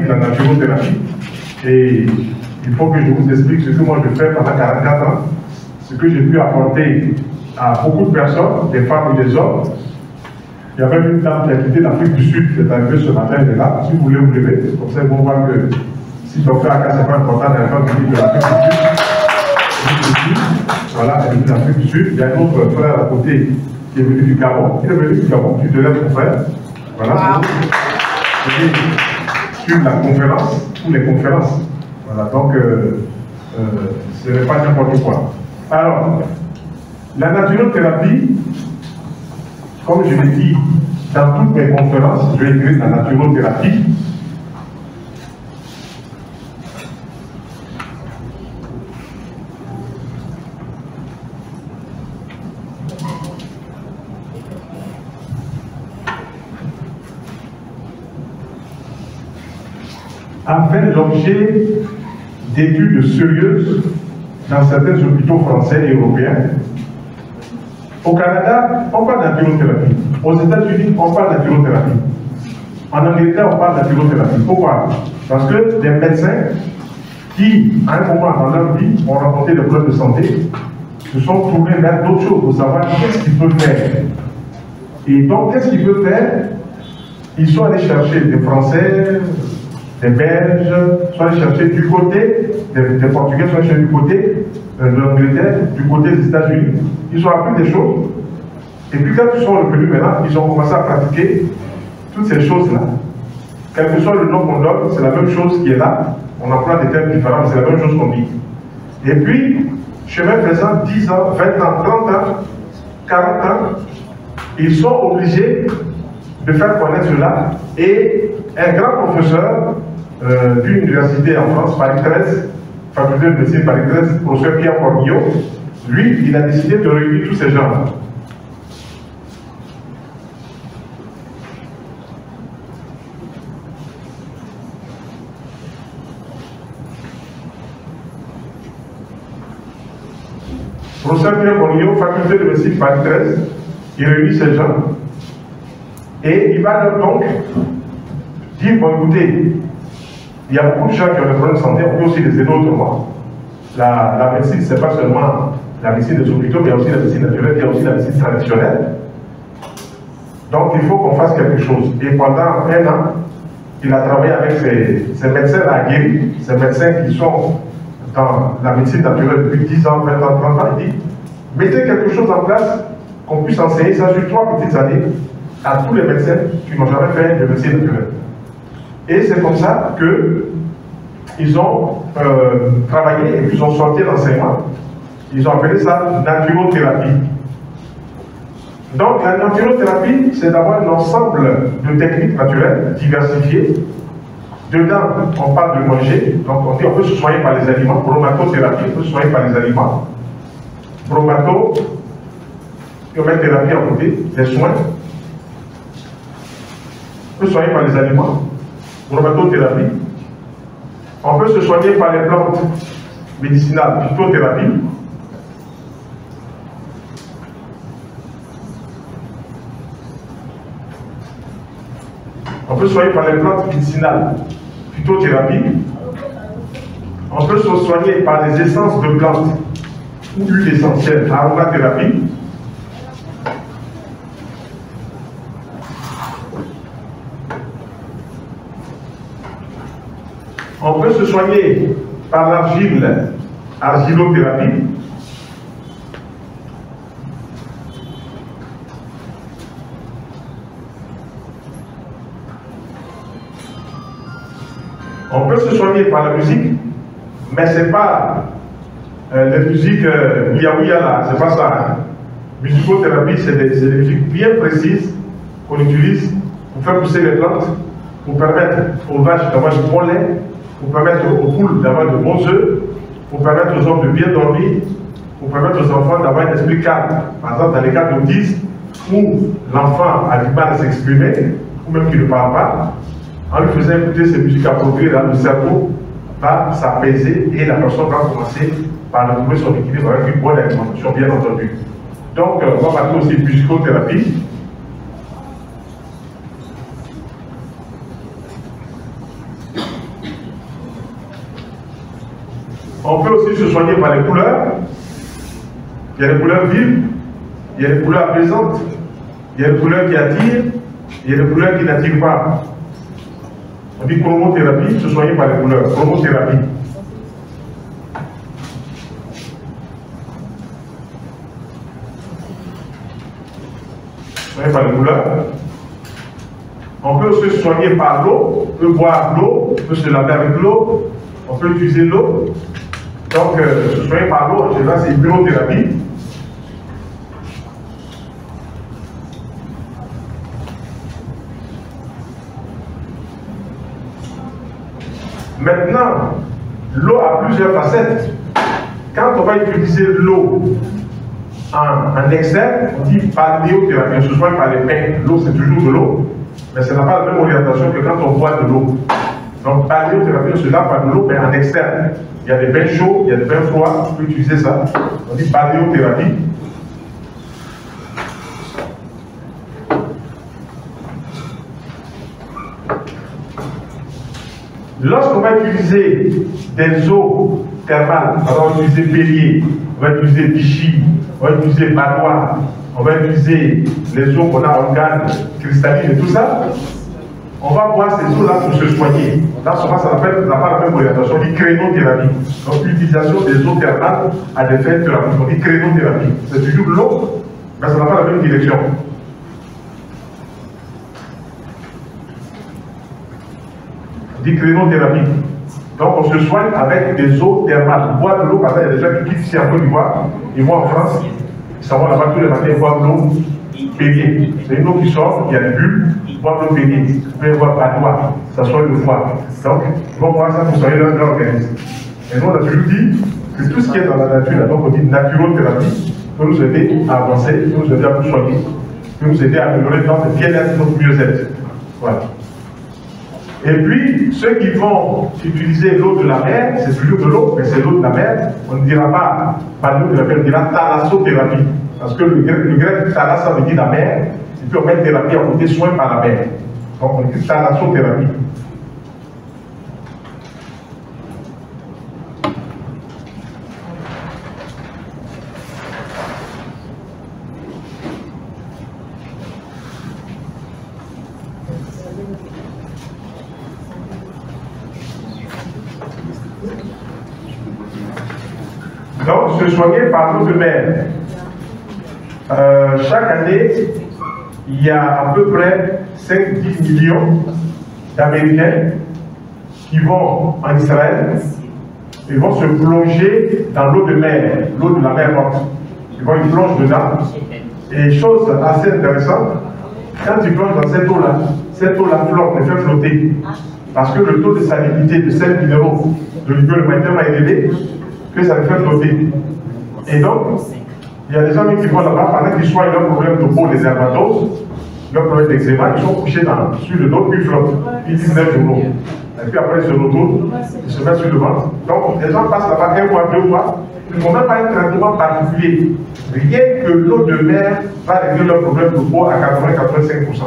La naturothérapie, et il faut que je vous explique ce que moi je fais pendant 44 ans, ce que j'ai pu apporter à beaucoup de personnes, des femmes et des hommes. Il y a même une dame qui a quitté l'Afrique du Sud, qui est arrivée ce matin, elle est là. Si vous voulez vous lever, comme ça ils vont voir que si Dr Aka, c'est pas important d'aller venir de l'Afrique du Sud. Voilà, elle est de l'Afrique du Sud. Il y a un autre frère à côté qui est venu du Gabon. Il est venu du Gabon, tu te lèves mon frère. Voilà. Suivre la conférence, ou les conférences. Voilà, donc ce n'est pas n'importe quoi. Alors, la naturothérapie, comme je l'ai dit dans toutes mes conférences, je vais écrire la naturothérapie. A fait l'objet d'études sérieuses dans certains hôpitaux français et européens. Au Canada, on parle de naturothérapie. Aux États-Unis, on parle de naturothérapie. En Angleterre, on parle de naturothérapie. Pourquoi? Parce que des médecins qui, à un moment dans leur vie, ont rencontré des problèmes de santé, se sont tournés vers d'autres choses pour savoir qu'est-ce qu'ils peuvent faire. Et donc, qu'est-ce qu'ils peuvent faire? Ils sont allés chercher des Français, des Belges, sont allés chercher du côté des Portugais, sont allés chercher du côté de l'Angleterre, du côté des États-Unis. Ils ont appris des choses. Et puis quand ils sont revenus maintenant, ils ont commencé à pratiquer toutes ces choses-là. Quel que soit le nom qu'on donne, c'est la même chose qui est là. On emploie des termes différents, mais c'est la même chose qu'on dit. Et puis, chemin faisant, 10 ans, 20 ans, 30 ans, 40 ans, ils sont obligés de faire connaître cela. Et un grand professeur d'une université en France, Paris 13, faculté de médecine Paris 13, professeur Pierre Cornillot, lui, il a décidé de réunir tous ces gens-là. Professeur Pierre Cornillot, faculté de médecine Paris 13, il réunit ces gens et il va leur donc dire, bon écoutez, il y a beaucoup de gens qui ont des problèmes de santé, on peut aussi les aider autrement. La médecine, ce n'est pas seulement la médecine des hôpitaux, mais il y a aussi la médecine naturelle, il y a aussi la médecine traditionnelle. Donc il faut qu'on fasse quelque chose. Et pendant un an, il a travaillé avec ces médecins aguerris, ces médecins qui sont dans la médecine naturelle depuis 10 ans, 20 ans, 30 ans. Il dit, mettez quelque chose en place, qu'on puisse enseigner ça sur 3 petites années à tous les médecins qui n'ont jamais fait de médecine naturelle. Et c'est comme ça qu'ils ont travaillé et puis ils ont sorti l'enseignement. Ils ont appelé ça naturothérapie. Donc la naturothérapie, c'est d'avoir un ensemble de techniques naturelles diversifiées. Dedans, on parle de manger, donc on dit on peut se soigner par les aliments. Bromatothérapie, on peut se soigner par les aliments. Bromato, et on met thérapie à côté, les soins. On peut se soigner par les aliments. Bromatothérapie. On peut se soigner par les plantes médicinales, phytothérapie. On peut se soigner par les plantes médicinales, phytothérapie. On peut se soigner par les essences de plantes ou huiles essentielles, aromathérapie. On peut se soigner par l'argile, argilothérapie. On peut se soigner par la musique, mais ce n'est pas les musiques ouya là, c'est pas ça. Hein. Musicothérapie, c'est des musiques bien précises qu'on utilise pour faire pousser les plantes, pour permettre aux vaches d'avoir du bon lait, pour permettre aux poules d'avoir de bons œufs, pour permettre aux hommes de bien dormir, pour permettre aux enfants d'avoir un esprit calme. Par exemple, dans les cas d'autisme, où l'enfant a du mal à s'exprimer, ou même qu'il ne parle pas, En lui faisant écouter ces musiques appropriées, là, le cerveau va s'apaiser et la personne va commencer par retrouver son équilibre avec une bonne alimentation, bien entendu. Donc, on va parler aussi de musicothérapie. On peut aussi se soigner par les couleurs. Il y a les couleurs vives, il y a les couleurs apaisantes, il y a les couleurs qui attirent, il y a les couleurs qui n'attirent pas. On dit chromothérapie, se soigner par les couleurs. Chromothérapie. Soigner par les couleurs. On peut se soigner par l'eau, on peut boire l'eau, on peut se laver avec l'eau, on peut utiliser l'eau. Donc, se soigner par l'eau, en général, c'est hydrothérapie. Maintenant, l'eau a plusieurs facettes. Quand on va utiliser l'eau en excès, on dit balnéothérapie, on se soigne par les bains. L'eau, c'est toujours de l'eau, mais ça n'a pas la même orientation que quand on boit de l'eau. Donc, balnéothérapie, on se lave par de l'eau, mais en externe. Il y a des bains chauds, il y a des bains froids, on peut utiliser ça. On dit balnéothérapie. Lorsqu'on va utiliser des eaux thermales, alors on va utiliser Bélier, on va utiliser Vichy, on va utiliser Badois, on va utiliser les eaux qu'on a en gamme, cristallines et tout ça, on va boire ces eaux-là pour se soigner. Là, souvent, ça n'a pas la même orientation, on dit crénothérapie. Donc, l'utilisation des eaux thermales à des fins thérapeutiques, on dit crénothérapie. C'est toujours l'eau, mais ça n'a pas la même direction. Crénothérapie. Donc on se soigne avec des eaux thermales. Boire de l'eau, par exemple, il y a des gens qui quittent ici en Côte d'Ivoire, ils vont en France, ils s'en vont là-bas tous les matins, ils boivent de l'eau Bélier. C'est une eau qui sort, il y a des bulles, ils boivent de l'eau Bélier. Ils peuvent boire Badois, ça soigne le foie. Donc ils vont boire ça pour soigner leur organisme. Et nous on a toujours dit que tout ce qui est dans la nature, donc on dit naturothérapie, peut nous aider à avancer, peut nous aider à nous soigner, peut nous aider à améliorer notre bien-être, notre mieux-être. Voilà. Et puis, ceux qui vont utiliser l'eau de la mer, c'est toujours de l'eau, mais c'est l'eau de la mer, on ne dira pas l'eau de la mer, on dira thalassothérapie. Parce que le grec thalassa veut dire la mer, et puis on met thérapie à côté, soin par la mer. Donc on dit thalassothérapie. Donc, se soigner par l'eau de mer. Chaque année, il y a à peu près 5-10 millions d'Américains qui vont en Israël et vont se plonger dans l'eau de mer, l'eau de la mer Morte. Ils plongent dedans. Et chose assez intéressante, quand ils plongent dans cette eau-là flotte, elle fait flotter. Parce que le taux de salinité de sels minéraux de l'eau est tellement élevé que ça les fait flotter. Et donc, il y a des amis qui vont là-bas, pendant qu'ils soignent leur problème de peau, les dermatoses, leur problème d'eczéma, ils sont couchés sur le dos, puis ils flottent. Ils disent 9 jours. Et puis après, ils se retournent, ils se mettent sur le ventre. Donc, les gens passent là-bas 1 mois, 2 mois, ils n'ont même pas un traitement particulier. Rien que l'eau de mer va régler leur problème de peau à 80-85%.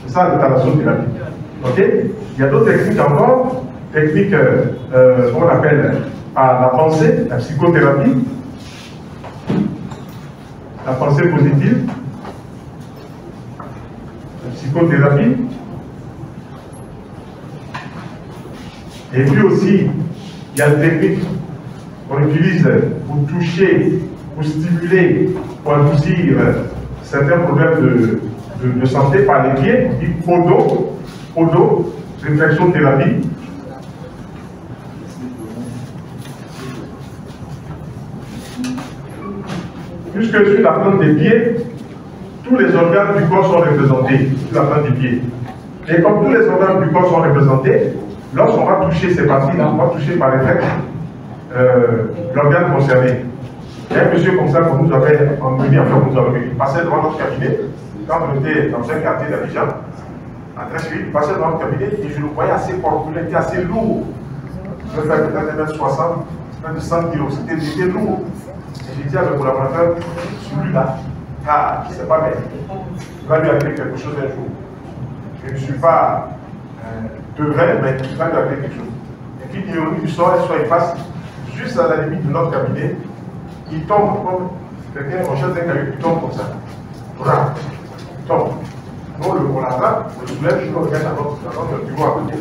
C'est ça le thalassothérapie. Ok? Il y a d'autres techniques encore, techniques qu'on appelle la pensée, la psychothérapie, la pensée positive, la psychothérapie, et puis aussi, il y a des techniques qu'on utilise pour toucher, pour stimuler, pour adoucir certains problèmes de santé par les pieds, on dit podo, réflexothérapie. Puisque sur la plante des pieds, tous les organes du corps sont représentés sur la plante des pieds. Et comme tous les organes du corps sont représentés, lorsqu'on va toucher ces parties-là, on va toucher par réflexe l'organe concerné. Il y a un monsieur comme ça qu'on nous avait emmené, enfin, qu'on nous avait passé devant notre cabinet, quand on était dans un quartier d'Abidjan, Ensuite, il passait dans notre cabinet et je le voyais assez corpulent, il était assez lourd. Je faisais peut-être 1m60, même de 100 kg, c'était lourd. Et j'ai dit à mes collaborateurs, celui-là, c'est pas bien. Il va lui arriver quelque chose un jour. Je ne suis pas de vrai, mais il va lui arriver quelque chose. Et puis l'ironie du sort, soit il passe juste à la limite de notre cabinet, il tombe comme quelqu'un, on jette un caillou, il tombe comme ça. Voilà, il tombe. Nous, on l'attrape, on le soulève, je le regarde dans notre bureau à côté.